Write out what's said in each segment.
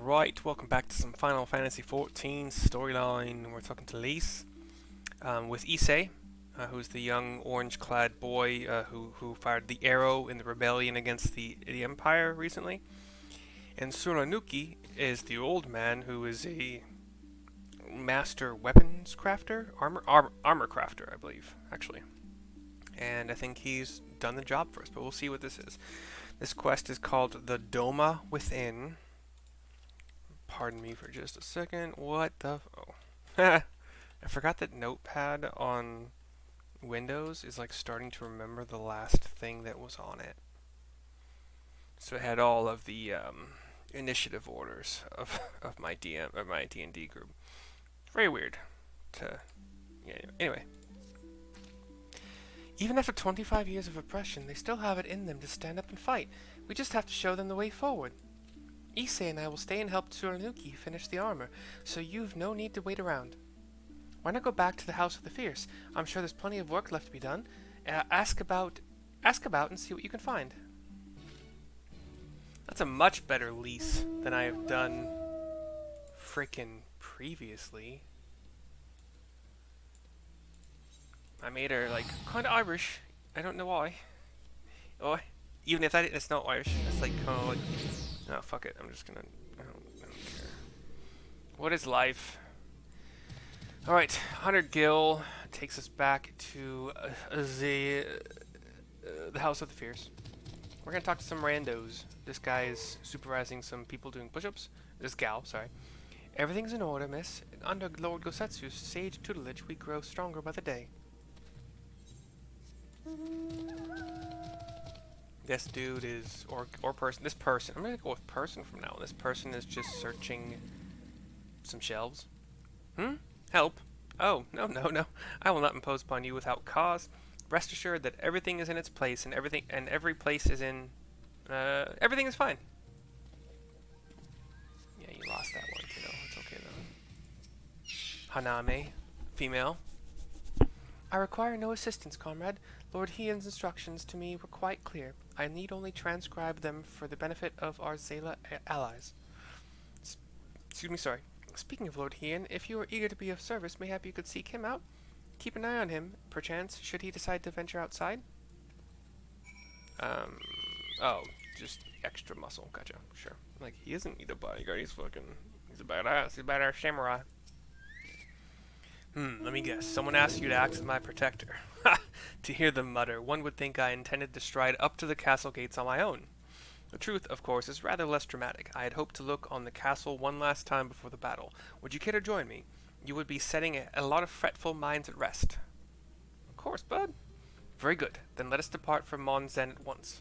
Alright, welcome back to some Final Fantasy XIV storyline. We're talking to Lyse with Issei, who's the young orange-clad boy who fired the arrow in the rebellion against the Empire recently. And Suranuki is the old man who is a master weapons crafter, armor crafter, I believe, actually. And I think he's done the job for us, but we'll see what this is. This quest is called the Doma Within. Pardon me for just a second. What the... Oh. I forgot that Notepad on Windows is like starting to remember the last thing that was on it. So it had all of the initiative orders of my D&D group. Very weird. Yeah, anyway. Even after 25 years of oppression, they still have it in them to stand up and fight. We just have to show them the way forward. Issei and I will stay and help Tsurunuki finish the armor, so you've no need to wait around. Why not go back to the House of the Fierce? I'm sure there's plenty of work left to be done. Ask about and see what you can find. That's a much better Lyse than I have done frickin' previously. I made her, like, kinda Irish. I don't know why. Oh, even if it's not Irish. It's like, oh, like... No, fuck it. I'm just gonna... I don't care. What is life? Alright, 100 Gil takes us back to the House of the Fierce. We're gonna talk to some randos. This guy is supervising some people doing push-ups. This gal, sorry. Everything's in order, miss. Under Lord Gosetsu's sage tutelage, we grow stronger by the day. This dude is, or person, this person, I'm gonna go with person from now on. This person is just searching some shelves. Help. Oh, no. I will not impose upon you without cause. Rest assured that everything is in its place and every place is in, everything is fine. Yeah, you lost that one, kiddo. It's okay though. Haname, female. I require no assistance, comrade. Lord Hien's instructions to me were quite clear. I need only transcribe them for the benefit of our Zela allies. Excuse me, sorry. Speaking of Lord Hien, if you are eager to be of service, mayhap you could seek him out? Keep an eye on him, perchance, should he decide to venture outside? Oh, just extra muscle, gotcha, sure. Like, he isn't need a bodyguard, he's a badass, he's a badass samurai. Let me guess. Someone asked you to act as my protector. Ha! To hear them mutter, one would think I intended to stride up to the castle gates on my own. The truth, of course, is rather less dramatic. I had hoped to look on the castle one last time before the battle. Would you care to join me? You would be setting a lot of fretful minds at rest. Of course, bud. Very good. Then let us depart from Monzen at once.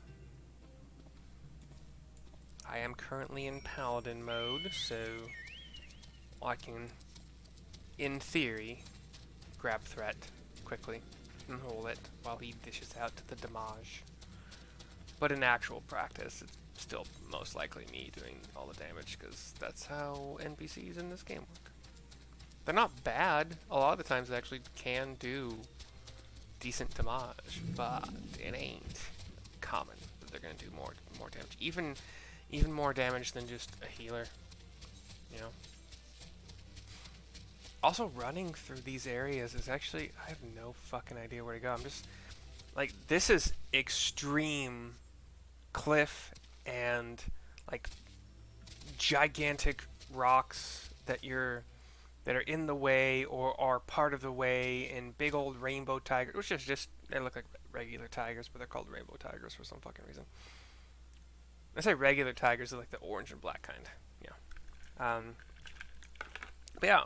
I am currently in Paladin mode, so I can... in theory, grab threat quickly and hold it while he dishes out to the damage. But in actual practice, it's still most likely me doing all the damage, because that's how NPCs in this game work. They're not bad. A lot of the times they actually can do decent damage, but it ain't common that they're going to do more damage. Even more damage than just a healer, you know? Also, running through these areas is actually... I have no fucking idea where to go. I'm just... Like, this is extreme cliff and, like, gigantic rocks that are in the way or are part of the way, and big old rainbow tigers, which is just... They look like regular tigers, but they're called rainbow tigers for some fucking reason. I say regular tigers, they're like the orange and black kind. Yeah. But yeah.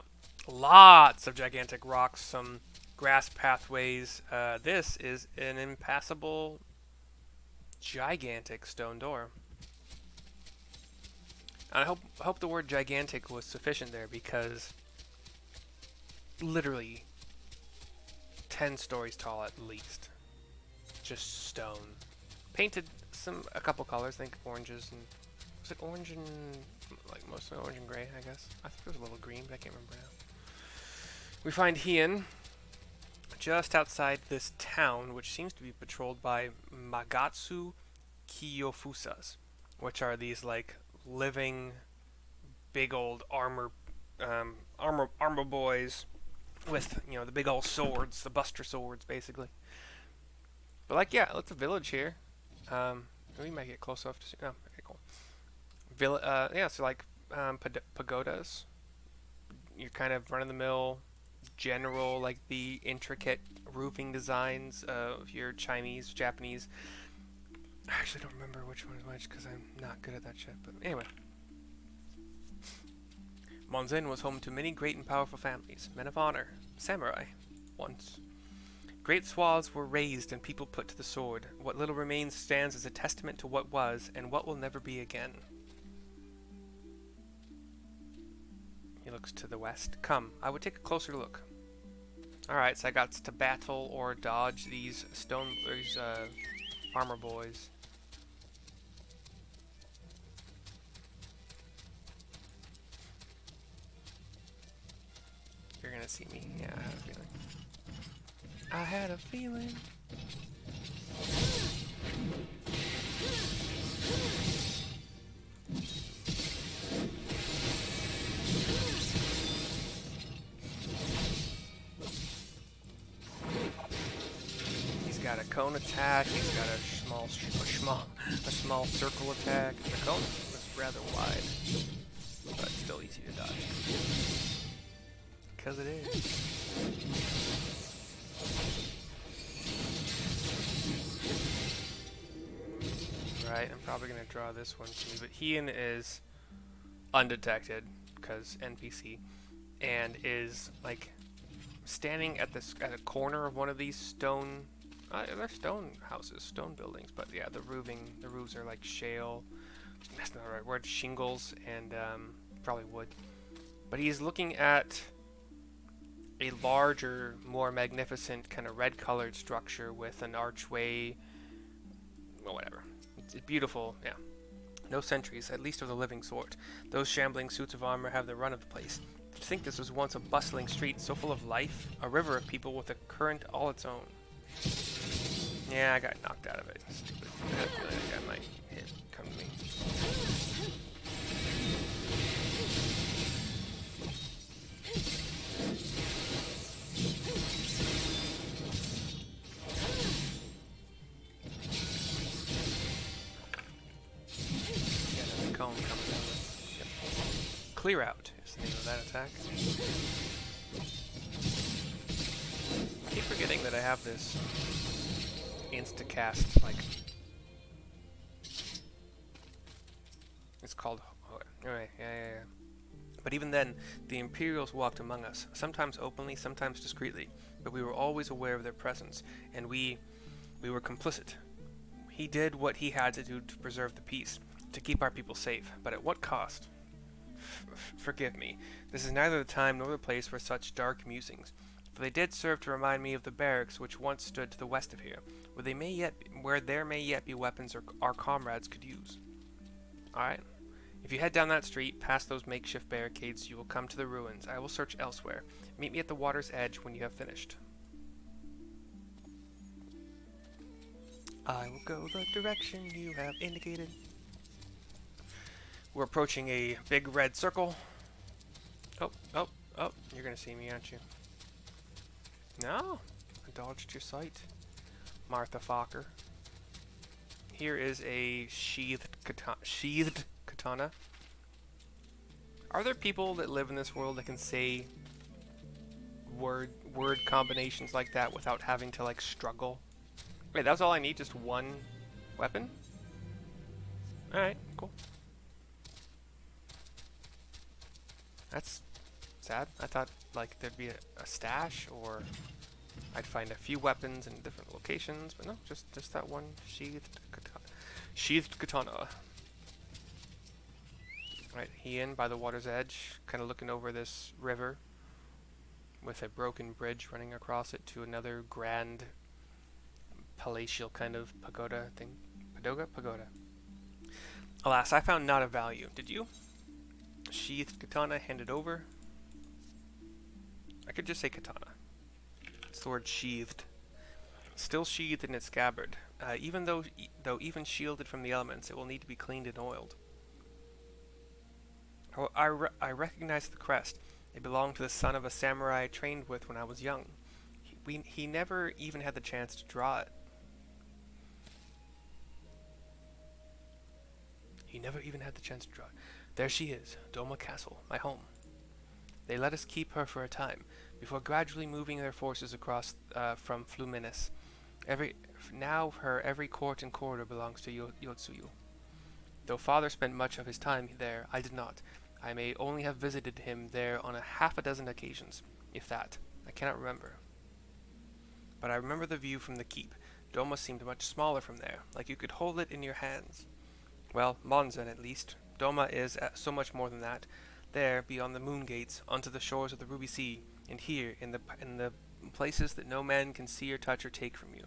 Lots of gigantic rocks, some grass pathways. This is an impassable, gigantic stone door. And I hope the word gigantic was sufficient there, because literally 10 stories tall at least. Just stone. Painted a couple colors, I think oranges and... Was it orange and... like mostly orange and gray, I guess? I think there was a little green, but I can't remember now. We find Hien just outside this town, which seems to be patrolled by Magatsu Kiyofusas, which are these, like, living big old armor boys with, you know, the big old swords, the Buster swords, basically. But like, yeah, it's a village here. Um, we might get close enough to see. Oh, okay, cool. Yeah, so like pagodas. You're kind of run of the mill, general, like the intricate roofing designs of your Chinese, Japanese. I actually don't remember which one is which because I'm not good at that shit. But anyway, Monzen was home to many great and powerful families, men of honor, samurai, once. Great swaths were razed and people put to the sword. What little remains stands as a testament to what was and what will never be again. He looks to the west. Come, I would take a closer look. Alright, so I got to battle or dodge these armor boys. You're gonna see me. Yeah, I had a feeling. I had a feeling. He's got a cone attack. He's got a small circle attack. The cone was rather wide, but still easy to dodge. Because it is. Right, I'm probably going to draw this one to me, but Hien is undetected, because NPC, and is, like, standing at a corner of one of these stone, they're stone houses, stone buildings, but yeah, the roofs are like shale, that's not the right word, shingles, and probably wood. But he's looking at a larger, more magnificent, kind of red-colored structure with an archway, well, whatever. It's beautiful, yeah. No sentries, at least of the living sort. Those shambling suits of armor have the run of the place. To think this was once a bustling street so full of life, a river of people with a current all its own. Yeah, I got knocked out of it. Stupid. I had a feeling that guy might come to me. Cone coming down. Yep. Clear out is the name of that attack. I keep forgetting that I have this insta-cast, like, it's called, oh, anyway, yeah. But even then, the Imperials walked among us, sometimes openly, sometimes discreetly, but we were always aware of their presence, and we were complicit. He did what he had to do to preserve the peace, to keep our people safe, but at what cost? Forgive me. This is neither the time nor the place for such dark musings, for they did serve to remind me of the barracks which once stood to the west of here, where there may yet be weapons our comrades could use. Alright. If you head down that street, past those makeshift barricades, you will come to the ruins. I will search elsewhere. Meet me at the water's edge when you have finished. I will go the direction you have indicated. We're approaching a big red circle. Oh, you're gonna see me, aren't you? No, I dodged your sight, Martha Fokker. Here is a sheathed katana. Are there people that live in this world that can say word combinations like that without having to, like, struggle? Wait, that's all I need? Just one weapon? Alright, cool. That's sad. I thought, like, there'd be a stash, or I'd find a few weapons in different locations, but no, just that one sheathed katana. Right, Hien by the water's edge, kind of looking over this river with a broken bridge running across it to another grand palatial kind of pagoda thing. Pagoda. Alas, I found not of value. Did you? Sheathed katana handed over. I could just say katana. It's the word sheathed. Still sheathed in its scabbard. Even though shielded from the elements, it will need to be cleaned and oiled. I recognized the crest. It belonged to the son of a samurai I trained with when I was young. He never even had the chance to draw it. He never even had the chance to draw it. There she is, Doma Castle, my home. They let us keep her for a time, before gradually moving their forces across from Fluminense. Every court and corridor belongs to Yotsuyu. Though father spent much of his time there, I did not. I may only have visited him there on half a dozen occasions, if that. I cannot remember. But I remember the view from the keep. Doma seemed much smaller from there, like you could hold it in your hands. Well, Monzen at least. Doma is so much more than that. There, beyond the moon gates, onto the shores of the Ruby Sea, and here, in the places that no man can see or touch or take from you.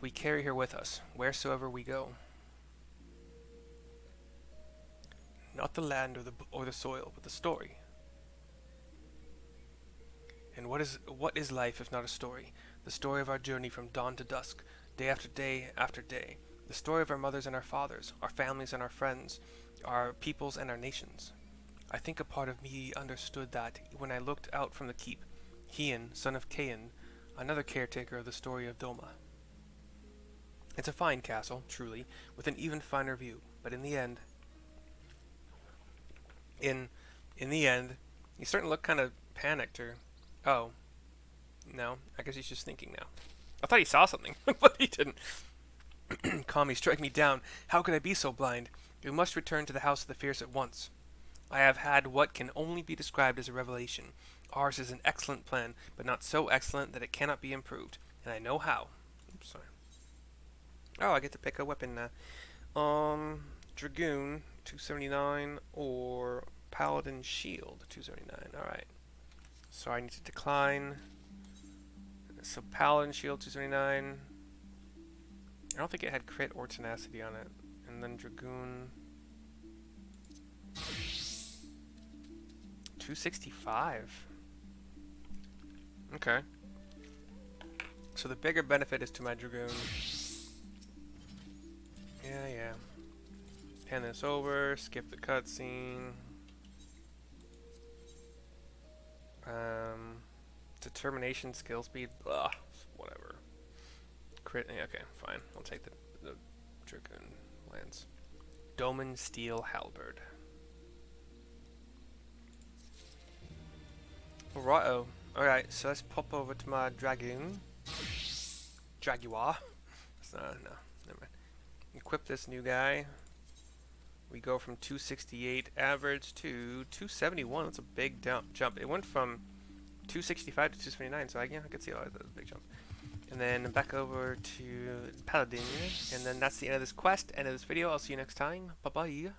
We carry her with us, wheresoever we go. Not the land or the soil, but the story. And what is life if not a story? The story of our journey from dawn to dusk, day after day after day. The story of our mothers and our fathers, our families and our friends, our peoples and our nations. I think a part of me understood that when I looked out from the keep. Hien, son of Hien, another caretaker of the story of Doma. It's a fine castle, truly, with an even finer view, but in the end, he's starting to look kind of panicked, or, oh, no, I guess he's just thinking now. I thought he saw something, but he didn't. Kami, strike me down. How could I be so blind? We must return to the House of the Fierce at once. I have had what can only be described as a revelation. Ours is an excellent plan, but not so excellent that it cannot be improved, and I know how. Oops, sorry. Oh, I get to pick a weapon now. Dragoon, 279, or Paladin Shield, 279. Alright. So I need to decline. So Paladin Shield, 279. I don't think it had crit or tenacity on it. And then Dragoon, 265. Okay. So the bigger benefit is to my Dragoon. Yeah. Hand this over, skip the cutscene. Determination, skill speed, blah, whatever. Crit, okay, fine. I'll take the Dragoon lance. Doman Steel Halberd. Righto. Alright, so let's pop over to my Dragoon. Jaguar. No, never mind. Equip this new guy. We go from 268 average to 271. That's a big jump. It went from 265 to 279, so I could see that was a big jump. And then back over to Paladin, and then that's the end of this quest, end of this video. I'll see you next time. Bye-bye.